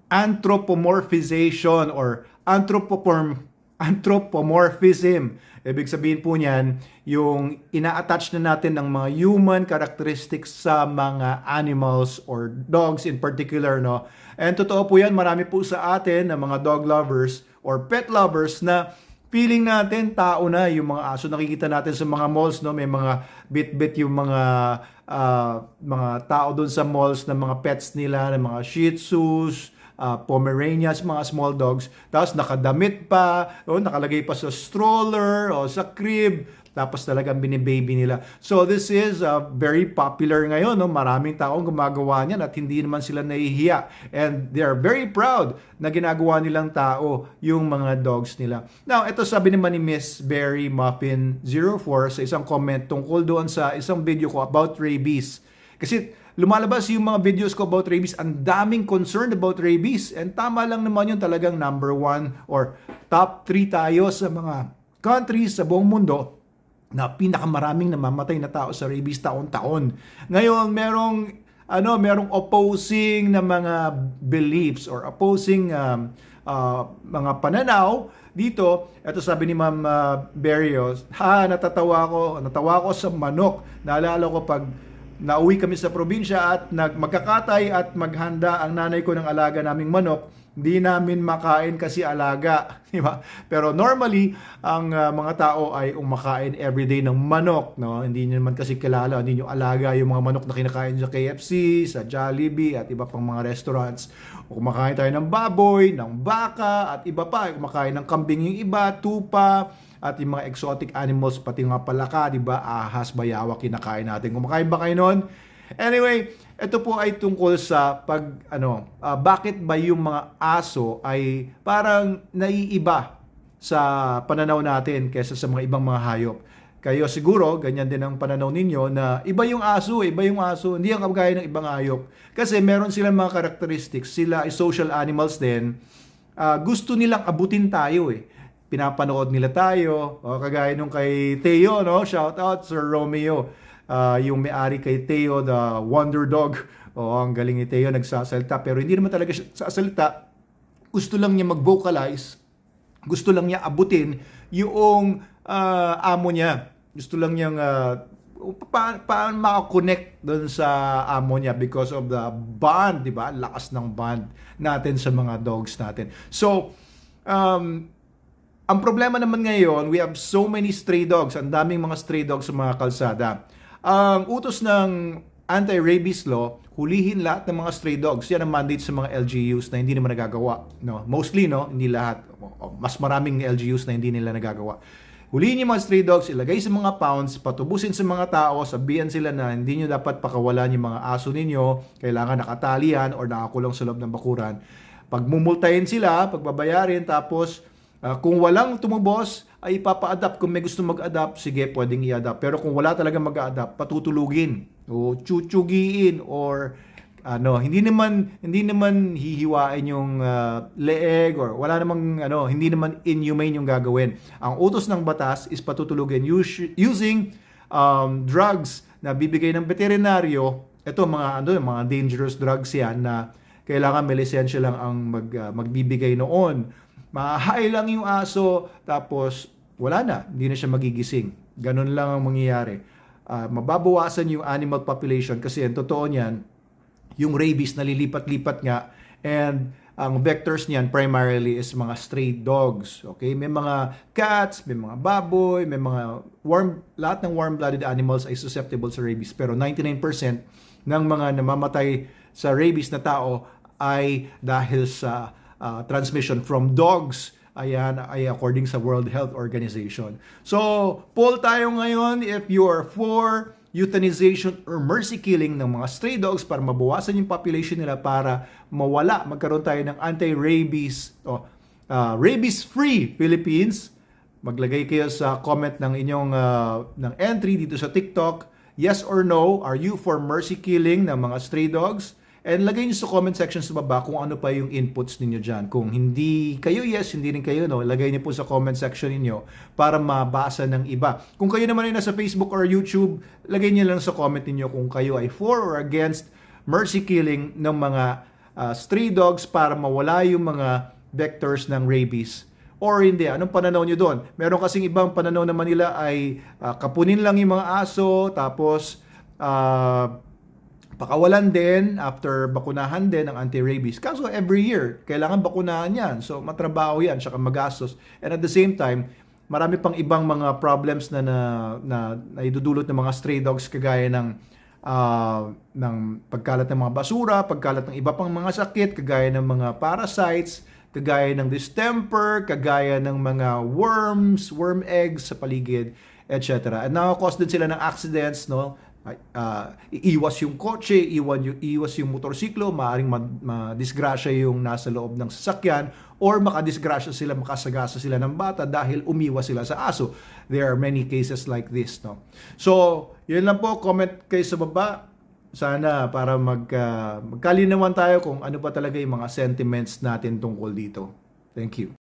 anthropomorphization or anthropomorphism. Ibig sabihin po niyan, yung ina-attach na natin ng mga human characteristics sa mga animals or dogs in particular, no? And totoo po yan, marami po sa atin na mga dog lovers or pet lovers na feeling natin tao na yung mga aso. Nakikita natin sa mga malls, no? May mga bit-bit yung mga tao doon sa malls na mga pets nila, ng mga Shih Tzus, Pomeranians, mga small dogs. Tapos nakadamit pa, o nakalagay pa sa stroller o sa crib. Tapos talagang binibaby nila. So this is very popular ngayon. No? Maraming taong gumagawa niyan at hindi naman sila nahihiya. And they are very proud na ginagawa nilang tao yung mga dogs nila. Now, ito sabi naman ni Miss Berry Muffin 04 sa isang comment tungkol doon sa isang video ko about rabies. Kasi lumalabas yung mga videos ko about rabies, ang daming concern about rabies. And tama lang naman yun, talagang number 1 or top 3 tayo sa mga countries sa buong mundo na pinakamaraming namamatay na tao sa rabies taon-taon. Ngayon, merong opposing na mga beliefs or opposing mga pananaw dito. Ito sabi ni Ma'am Berrios, natawa ko sa manok. Naalala ko pag nauwi kami sa probinsya at magkakatay at maghanda ang nanay ko ng alaga naming manok, hindi namin makain kasi alaga, di ba? Pero normally, ang mga tao ay umakain everyday ng manok, no? Hindi niyo naman kasi kilala, hindi niyo alaga yung mga manok na kinakain sa KFC, sa Jollibee at iba pang mga restaurants. O kumakain tayo ng baboy, ng baka at iba pa, kumakain ng kambing yung iba, tupa, at yung mga exotic animals, pati nga palaka, di ba? Ahas, bayawak, kinakain natin. Kumakain ba kayo nun? Anyway, ito po ay tungkol sa bakit ba yung mga aso ay parang naiiba sa pananaw natin kaysa sa mga ibang mga hayop. Kayo siguro, ganyan din ang pananaw ninyo na iba yung aso, hindi ang kagaya ng ibang hayop. Kasi meron silang mga characteristics, sila ay social animals din. Gusto nilang abutin tayo pinapanood nila tayo. Kagaya nung kay Theo, no? Shout out Sir Romeo. Yung may-ari kay Theo, the Wonder Dog. Ang galing ni Theo, nagsasalita. Pero hindi naman talaga siya sasalita. Gusto lang niya mag-vocalize. Gusto lang niya abutin yung amo niya. Gusto lang niyang paano makakonect doon sa amo niya because of the bond, di ba? Lakas ng bond natin sa mga dogs natin. So, ang problema naman ngayon, we have so many stray dogs. Ang daming mga stray dogs sa mga kalsada. Ang utos ng anti-rabies law, hulihin lahat ng mga stray dogs. Yan ang mandate sa mga LGUs na hindi naman nagagawa. No? Mostly, no? Hindi lahat. Mas maraming LGUs na hindi nila nagagawa. Hulihin yung mga stray dogs, ilagay sa mga pounds, patubusin sa mga tao, sabihan sila na hindi nyo dapat pakawalan yung mga aso ninyo, kailangan nakatali yan or nakakulong sa loob ng bakuran. Pagmumultahin sila, pagbabayarin, tapos kung walang tumubos, ay ipapa-adapt. Kung may gusto mag-adapt, sige, pwedeng i-adapt. Pero kung wala talagang mag-adapt, patutulugin o chuchugiin or hindi naman hihiwain yung leeg or wala namang hindi naman inhumane yung gagawin. Ang utos ng batas is patutulugin using drugs na bibigay ng veterinaryo. Ito mga dangerous drugs yan na kailangan may lisensya lang ang magbibigay noon. Mahahay lang yung aso, tapos wala na, hindi na siya magigising. Ganun lang ang mangyayari. Mababawasan yung animal population kasi ang totoo niyan, yung rabies nalilipat-lipat nga, and ang vectors niyan primarily is mga stray dogs. Okay? May mga cats, may mga baboy, may mga lahat ng warm-blooded animals ay susceptible sa rabies. Pero 99% ng mga namamatay sa rabies na tao ay dahil sa transmission from dogs. Ayan, ay according sa World Health Organization. So, poll tayo ngayon if you are for euthanization or mercy killing ng mga stray dogs para mabawasan yung population nila para magkaroon tayo ng anti-rabies rabies-free Philippines. Maglagay kayo sa comment ng inyong ng entry dito sa TikTok. Yes or no, are you for mercy killing ng mga stray dogs? And lagay nyo sa comment section sa baba kung ano pa yung inputs ninyo dyan. Kung hindi kayo yes, hindi rin kayo no, lagay nyo po sa comment section ninyo para mabasa ng iba. Kung kayo naman ay nasa Facebook or YouTube, lagay nyo lang sa comment ninyo kung kayo ay for or against mercy killing ng mga stray dogs para mawala yung mga vectors ng rabies. Or hindi, anong pananaw nyo doon? Meron kasing ibang pananaw naman nila ay kapunin lang yung mga aso, tapos pakawalan din after bakunahan din ng anti-rabies. Kaso every year, kailangan bakunahan yan. So matrabaho yan, saka magastos. And at the same time, marami pang ibang mga problems na idudulot ng mga stray dogs kagaya ng pagkalat ng mga basura, pagkalat ng iba pang mga sakit, kagaya ng mga parasites, kagaya ng distemper, kagaya ng mga worms, worm eggs sa paligid, etc. And nakakos din sila ng accidents, no? Iiwas yung kotse, iiwas yung motorsiklo, maaaring madisgrasya yung nasa loob ng sasakyan, or makadisgrasya sila, makasagasa sila ng bata dahil umiwas sila sa aso. There are many cases like this, no? So, yun lang po, comment kayo sa baba. Sana para magkalinawan tayo kung ano pa talaga yung mga sentiments natin tungkol dito. Thank you.